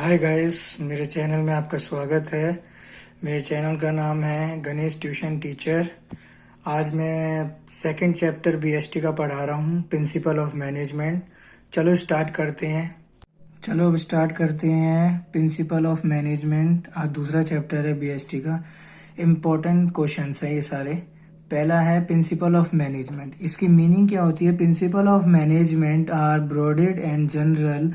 Hi guys, मेरे channel में आपका स्वागत है। मेरे चैनल का नाम है गणेश ट्यूशन टीचर। आज मैं सेकंड चैप्टर बीएसटी का पढ़ा रहा हूँ, प्रिंसिपल ऑफ मैनेजमेंट। चलो स्टार्ट करते हैं। चलो अब स्टार्ट करते हैं प्रिंसिपल ऑफ मैनेजमेंट। आज दूसरा चैप्टर है बीएसटी का। इम्पोर्टेंट क्वेश्चंस है ये सारे। पहला है प्रिंसिपल ऑफ मैनेजमेंट। इसकी मीनिंग क्या होती है? Principle of management are broaded and general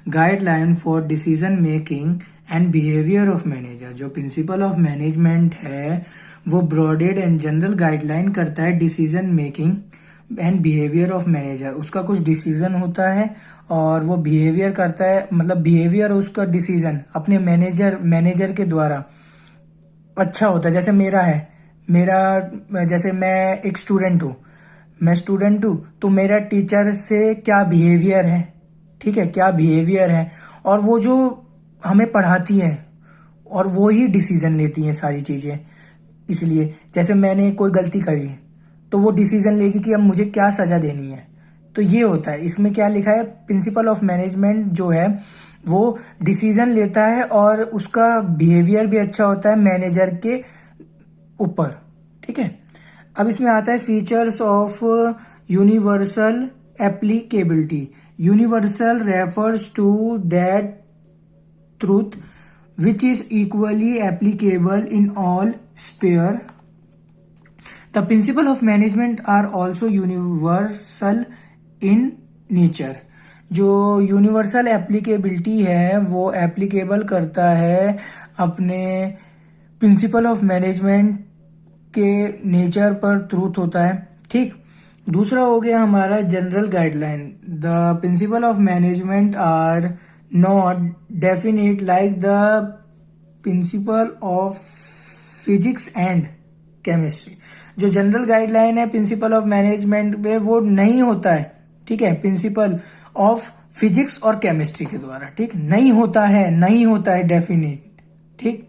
guideline for decision making and behaviour of manager. जो प्रिंसिपल ऑफ मैनेजमेंट है वो ब्रॉडेड एंड जनरल गाइडलाइन करता है decision making and behaviour of manager. उसका कुछ डिसीजन होता है और वो बिहेवियर करता है, मतलब बिहेवियर उसका डिसीजन अपने मैनेजर के द्वारा अच्छा होता है। जैसे जैसे मैं एक स्टूडेंट हूँ, तो मेरा टीचर से क्या बिहेवियर है, ठीक है, क्या बिहेवियर है, और वो जो हमें पढ़ाती है और वो ही डिसीजन लेती है सारी चीजें। इसलिए जैसे मैंने कोई गलती करी तो वो डिसीजन लेगी कि अब मुझे क्या सजा देनी है। तो ये होता है। इसमें क्या लिखा है? प्रिंसिपल ऑफ मैनेजमेंट जो है वो डिसीजन लेता है और उसका बिहेवियर भी अच्छा होता है मैनेजर के ऊपर, ठीक है। अब इसमें आता है features of universal applicability. Universal refers to that truth which is equally applicable in all sphere. The principle of management are also universal in nature. जो यूनिवर्सल एप्लीकेबिलिटी है वो एप्लीकेबल करता है अपने प्रिंसिपल ऑफ मैनेजमेंट के nature पर truth होता है, ठीक। दूसरा हो गया हमारा general guideline. The principle of management are not definite like the principle of physics and chemistry. जो जनरल गाइडलाइन है प्रिंसिपल ऑफ मैनेजमेंट में वो नहीं होता है, ठीक है, प्रिंसिपल ऑफ फिजिक्स और केमिस्ट्री के द्वारा, ठीक। नहीं होता है डेफिनेट, ठीक।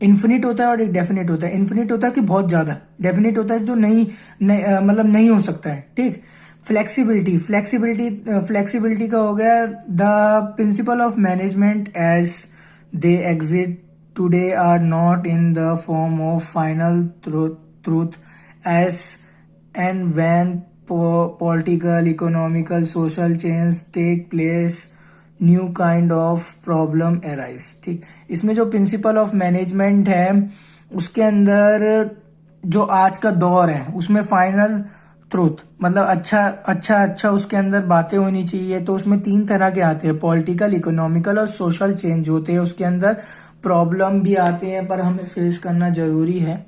इन्फिनिट होता है और एक डेफिनेट होता है। इन्फिनिट होता है कि बहुत ज्यादा, डेफिनेट होता है जो मतलब नहीं हो सकता है, ठीक। फ्लेक्सिबिलिटी का हो गया the principle of management as they exist today are not in the form of final truth as and when political, economical, social change take place new kind of problem arise, ठीक। इसमें जो principle of management है उसके अंदर जो आज का दौर है उसमें फाइनल ट्रूथ मतलब अच्छा उसके अंदर बातें होनी चाहिए। तो उसमें 3 तरह के आते हैं, पॉलिटिकल, इकोनॉमिकल और सोशल चेंज होते हैं। उसके अंदर प्रॉब्लम भी आते हैं पर हमें फेस करना जरूरी है।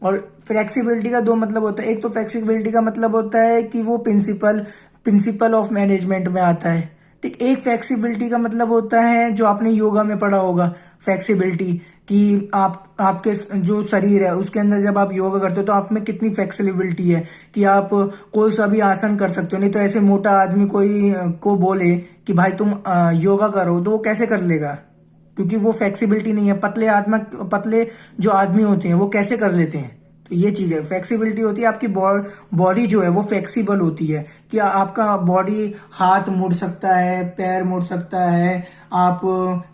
और फ्लेक्सिबिलिटी का 2 मतलब होता है। एक तो फ्लेक्सिबिलिटी का मतलब होता है कि वो प्रिंसिपल ऑफ मैनेजमेंट में आता है, ठीक। एक फ्लेक्सिबिलिटी का मतलब होता है जो आपने योगा में पढ़ा होगा, फ्लेक्सिबिलिटी कि आपके जो शरीर है उसके अंदर जब आप योगा करते हो तो आप में कितनी फ्लेक्सिबिलिटी है कि आप कोई सा भी आसन कर सकते हो। नहीं तो ऐसे मोटा आदमी कोई को बोले कि भाई तुम योगा करो तो वो कैसे कर लेगा, क्योंकि वो फ्लेक्सिबिलिटी नहीं है। पतले जो आदमी होते हैं वो कैसे कर लेते हैं। तो ये चीज है, फ्लेक्सिबिलिटी होती है आपकी बॉडी जो है वो फ्लेक्सिबल होती है कि आपका बॉडी हाथ मुड़ सकता है, पैर मुड़ सकता है, आप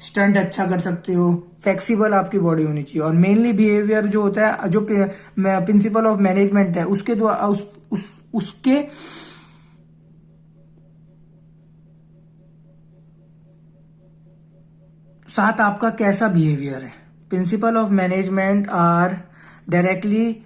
स्टंट अच्छा कर सकते हो। फ्लेक्सिबल आपकी बॉडी होनी चाहिए। और मेनली बिहेवियर जो होता है, जो प्रिंसिपल ऑफ मैनेजमेंट है उसके द्वारा उसके साथ आपका कैसा बिहेवियर है। Principle of management are directly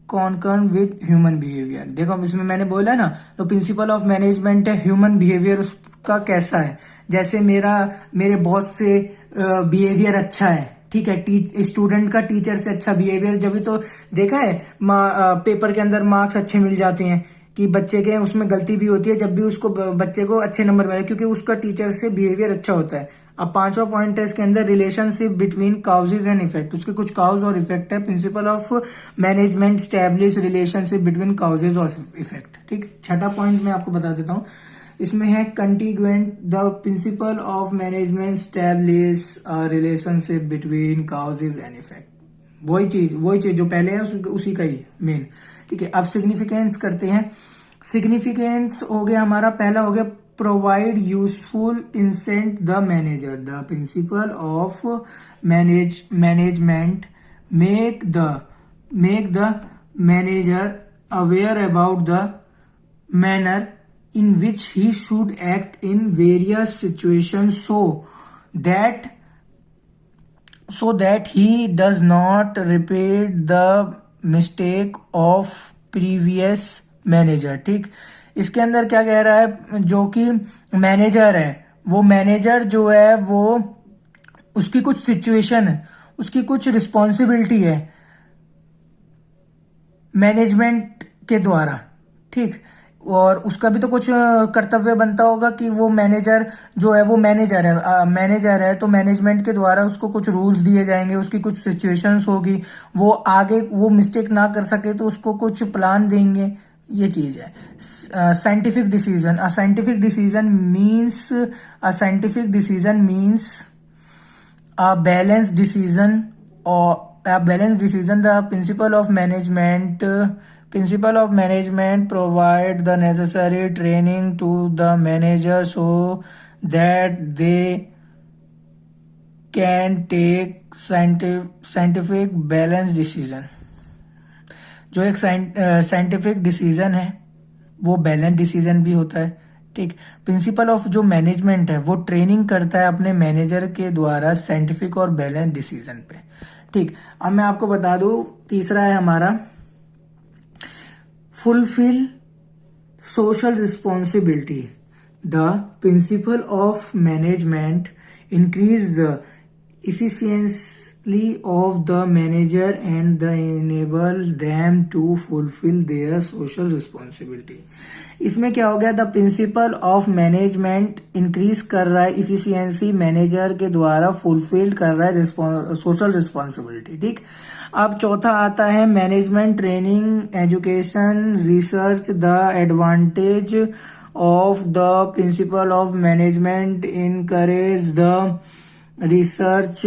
concern with human behaviour. देखो इसमें मैंने बोला ना, तो प्रिंसिपल ऑफ मैनेजमेंट है ह्यूमन बिहेवियर उसका कैसा है। जैसे मेरे बॉस से बिहेवियर अच्छा है, ठीक है, स्टूडेंट का टीचर से अच्छा बिहेवियर, जब भी तो देखा है पेपर के अंदर मार्क्स अच्छे मिल जाते हैं कि बच्चे के उसमें गलती भी होती है, जब भी उसको बच्चे को अच्छे नंबर मिले क्योंकि उसका टीचर से बिहेवियर अच्छा होता है। अब 5वां पॉइंट है इसके अंदर relationship between causes and effect. उसके कुछ काउज और इफेक्ट है। Principle of management establish relationship between causes और इफेक्ट, ठीक। 6वां पॉइंट मैं आपको बता देता हूँ, इसमें है contingent. The principle of management establish relationship between causes and effect. वही चीज जो पहले है उसी का ही मेन, ठीक है। अब सिग्निफिकेंस करते हैं। सिग्निफिकेंस हो गया हमारा, पहला हो गया provide useful insight the manager. The principle of management make the manager aware about the manner in which he should act in various situations so that he does not repeat the mistake of previous manager. ठीक, इसके अंदर क्या कह रहा है, जो कि manager है, वो मैनेजर जो है वो उसकी कुछ सिचुएशन है, उसकी कुछ रिस्पॉन्सिबिलिटी है मैनेजमेंट के द्वारा, ठीक, और उसका भी तो कुछ कर्तव्य बनता होगा कि वो मैनेजर जो है वो मैनेजर है तो मैनेजमेंट के द्वारा उसको कुछ रूल्स दिए जाएंगे, उसकी कुछ सिचुएशंस होगी, वो आगे वो मिस्टेक ना कर सके तो उसको कुछ प्लान देंगे, ये चीज है. Scientific decision. A scientific decision means a balanced decision the principle of management provide the necessary training to the manager so that they can take scientific balanced decision. जो एक साइंटिफिक डिसीजन है वो balance decision भी होता है. ठीक, principle of जो management है वो ट्रेनिंग करता है अपने मैनेजर के द्वारा साइंटिफिक और बैलेंस डिसीजन पे. ठीक, अब मैं आपको बता दूं, तीसरा है हमारा fulfil social responsibility. The principle of management increase the efficiency of the manager and enable them to fulfill their social responsibility. इसमें क्या हो गया, the principle of management increase कर रहा है इफिशियंसी मैनेजर के द्वारा फुलफिल कर रहा है सोशल रिस्पॉन्सिबिलिटी. ठीक, अब चौथा आता है management training education research. The advantage of the principle of management encourage the research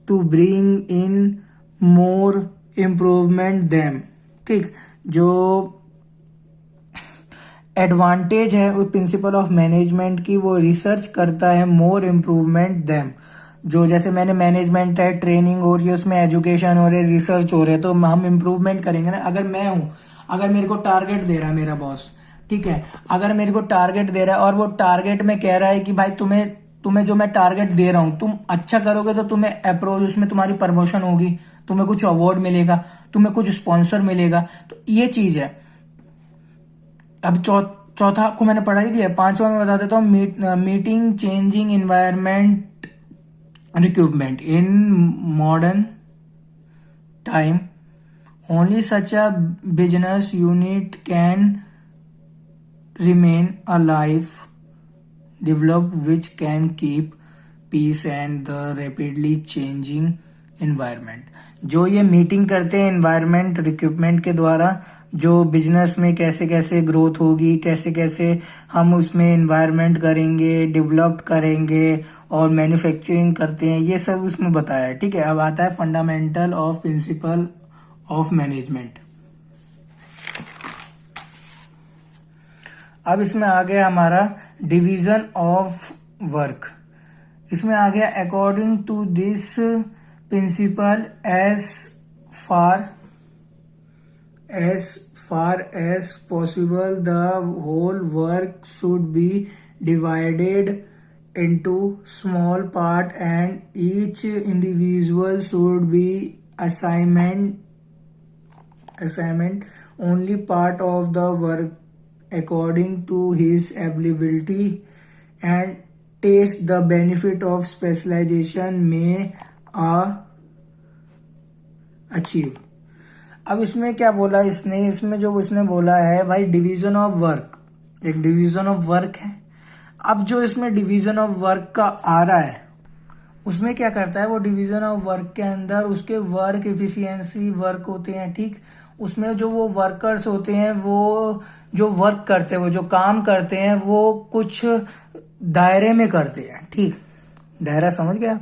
to bring in more improvement them. ठीक, जो एडवांटेज है उस प्रिंसिपल ऑफ मैनेजमेंट की, वो रिसर्च करता है मोर इम्प्रूवमेंट देम. जो जैसे मैंने मैनेजमेंट है, ट्रेनिंग हो रही है, उसमें एजुकेशन हो रही है, रिसर्च हो रही है, तो हम इम्प्रूवमेंट करेंगे ना. अगर मैं हूं, अगर मेरे को टारगेट दे रहा है मेरा बॉस, ठीक है, अगर मेरे को टारगेट दे रहा है और वो टारगेट में कह रहा है कि भाई तुम्हें जो मैं टारगेट दे रहा हूं तुम अच्छा करोगे तो तुम्हें अप्रोच, उसमें तुम्हारी प्रमोशन होगी, तुम्हें कुछ अवार्ड मिलेगा, तुम्हें कुछ स्पॉन्सर मिलेगा, तो ये चीज है. अब चौथा आपको मैंने पढ़ा ही दिया. पांचवा मैं बता देता हूँ, meeting changing environment recruitment in modern time. Only such a business unit can remain alive develop which can keep peace and the rapidly changing environment. जो ये मीटिंग करते हैं एनवायरमेंट रिक्रूटमेंट के द्वारा, जो बिजनेस में कैसे कैसे ग्रोथ होगी, कैसे कैसे हम उसमें एनवायरमेंट करेंगे, डेवलप करेंगे और मैन्युफैक्चरिंग करते हैं, ये सब उसमें बताया है. ठीक है, अब आता है fundamental of principal of management. अब इसमें आ गया हमारा डिवीजन ऑफ वर्क. इसमें आ गया according to this principle as far as possible the whole work should be divided into small part and each individual should be assignment only part of the work according to his ability and taste. The benefit of specialization may achieve. अब इसमें क्या बोला इसमें जो इसने बोला है भाई, डिवीजन ऑफ वर्क, एक डिवीजन ऑफ वर्क है. अब जो इसमें डिवीजन ऑफ वर्क का आ रहा है उसमें क्या करता है, वो डिवीजन ऑफ वर्क के अंदर उसके वर्क एफिशिएंसी वर्क होते हैं. ठीक, उसमें जो वो वर्कर्स होते हैं, वो जो वर्क करते हैं, वो जो काम करते हैं, वो कुछ दायरे में करते हैं. ठीक, दायरा समझ गए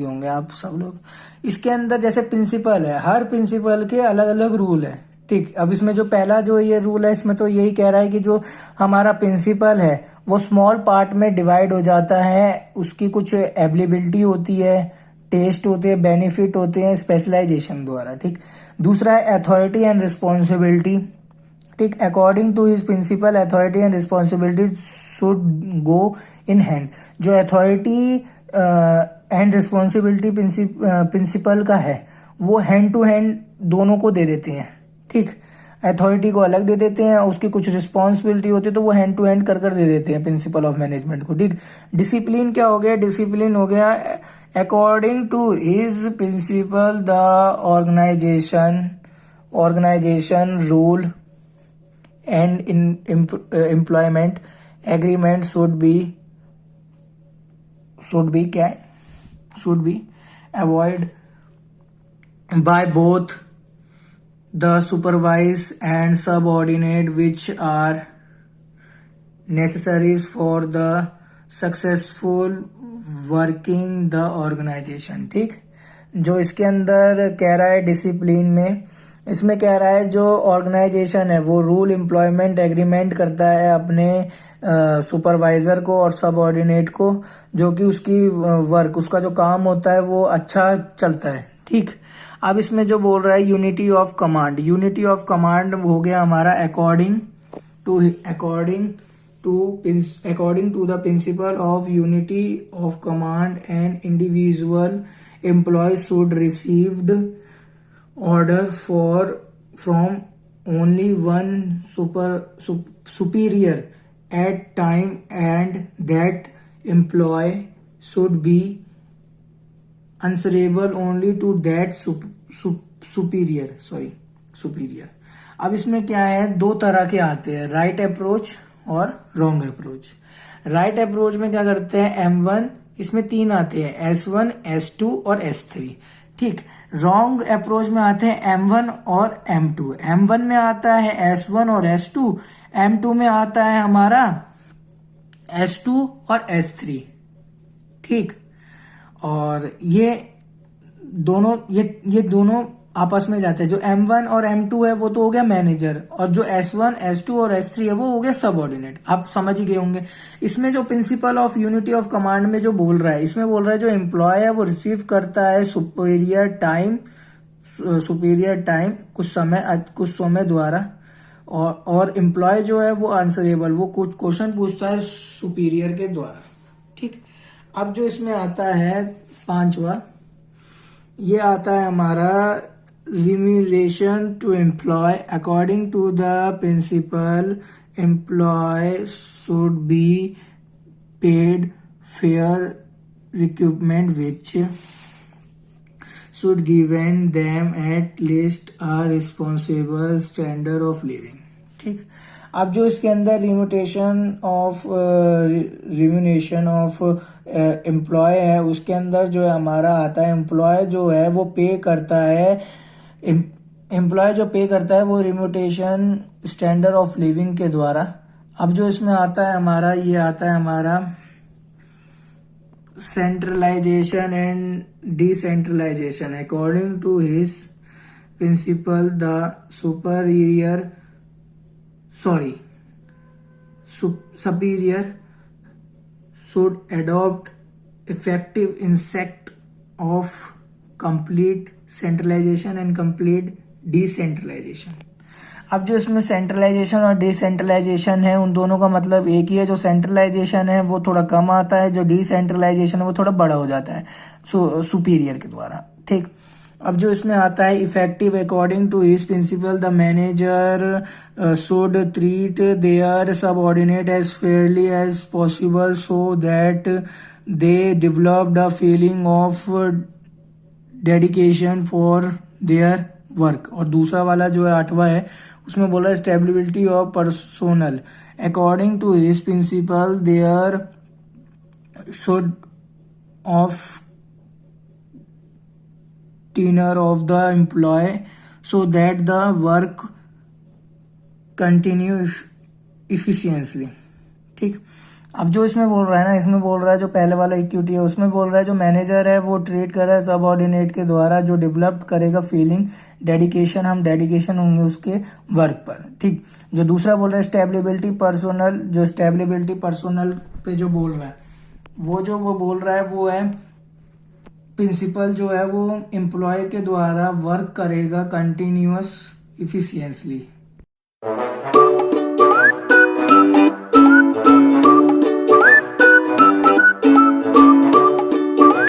होंगे आप सब लोग. इसके अंदर जैसे प्रिंसिपल है, हर प्रिंसिपल के अलग अलग रूल है. ठीक, अब इसमें जो पहला जो ये रूल है इसमें तो यही कह रहा है कि जो हमारा प्रिंसिपल है वो स्मॉल पार्ट में डिवाइड हो जाता है, उसकी कुछ एबिलिबिलिटी होती है, टेस्ट होते हैं, बेनिफिट होते हैं स्पेशलाइजेशन द्वारा। ठीक, दूसरा है अथॉरिटी एंड रिस्पॉन्सिबिलिटी। ठीक, according to his principle authority and responsibility should go in hand. जो अथॉरिटी एंड रिस्पॉन्सिबिलिटी प्रिंसिपल का है वो हैंड टू हैंड दोनों को दे देते हैं। ठीक, अथॉरिटी को अलग दे देते हैं, उसकी कुछ रिस्पॉन्सिबिलिटी होती है तो वो हैंड टू हैंड कर कर दे देते हैं प्रिंसिपल ऑफ मैनेजमेंट को। ठीक, डिसिप्लिन क्या हो गया? डिसिप्लिन हो गया according to his principle the organisation rule and in employment agreement should be avoid by both the supervised and subordinate, which are necessaries for the successful working the organization। ठीक, जो इसके अंदर कह रहा है डिसिप्लिन में, इसमें कह रहा है जो ऑर्गेनाइजेशन है वो रूल एम्प्लॉयमेंट एग्रीमेंट करता है अपने सुपरवाइजर को और सबऑर्डिनेट को, जो कि उसकी वर्क, उसका जो काम होता है वो अच्छा चलता है। ठीक, अब इसमें जो बोल रहा है unity of command, unity of command हो गया हमारा according to the principle of unity of command and individual employ should received order from only one superior at time and that employ should be answerable only to that superior। अब इसमें क्या है, दो तरह के आते हैं, राइट अप्रोच और रॉन्ग अप्रोच। राइट अप्रोच में क्या करते हैं, M1, इसमें 3 आते हैं, S1, S2 और S3। ठीक, रॉन्ग अप्रोच में आते हैं M1 और M2। M1 में आता है S1 और S2, M2 में आता है हमारा S2 और S3। ठीक, और ये दोनों आपस में जाते हैं। जो M1 और M2 है वो तो हो गया मैनेजर, और जो S1, S2 और S3 है वो हो गया सबऑर्डिनेट। आप समझ ही गए होंगे। इसमें जो principle of unity of command में जो बोल रहा है, इसमें बोल रहा है जो एम्प्लॉय है वो रिसीव करता है सुपीरियर कुछ समय द्वारा, और एम्प्लॉय जो है वो आंसरेबल, वो कुछ क्वेश्चन पूछता है सुपीरियर के द्वारा। ठीक, अब जो इसमें आता है 5वां, ये आता है हमारा remuneration to employ according to the principle employ should be paid fair recruitment which should given them at least a responsible standard of living. ठीक, अब जो इसके अंदर रिम्यूनरेशन ऑफ एम्प्लॉय है, उसके अंदर जो है हमारा आता है एम्प्लॉय जो है वो पे करता है, एम्प्लॉय जो पे करता है वो रिम्यूनरेशन स्टैंडर्ड ऑफ लिविंग के द्वारा। अब जो इसमें आता है हमारा, ये आता है हमारा centralisation and decentralisation according to his principle the superior should adopt effective insect of complete centralization and complete decentralization। अब जो इसमें सेंट्रलाइजेशन और डिसेंट्रलाइजेशन है, उन दोनों का मतलब एक ही है। जो सेंट्रलाइजेशन है वो थोड़ा कम आता है, जो डिसेंट्रलाइजेशन है वो थोड़ा बड़ा हो जाता है सुपीरियर के द्वारा। ठीक, अब जो इसमें आता है effective according to his principle the manager should treat their subordinate as fairly as possible so that they develop the feeling of dedication for their work. और दूसरा वाला जो है 8वां है, उसमें बोला stability of personal according to his principle there should of tenure of the employee so that the work continue efficiently। ठीक, अब जो इसमें बोल रहा है ना, इसमें बोल रहा है जो पहले वाला इक्विटी है उसमें बोल रहा है जो मैनेजर है वो ट्रीट कर रहा है सबऑर्डिनेट के द्वारा, जो डेवलप करेगा फीलिंग डेडिकेशन, हम डेडिकेशन होंगे उसके वर्क पर, ठीक। जो दूसरा बोल रहा है स्टेबिलिटी पर्सनल, जो स्टेबिलिटी पर्सनल पे जो बोल रहा है वो बोल रहा है वो है प्रिंसिपल जो है वो एम्प्लॉय के द्वारा वर्क करेगा कंटिन्यूअस इफिशियंसली।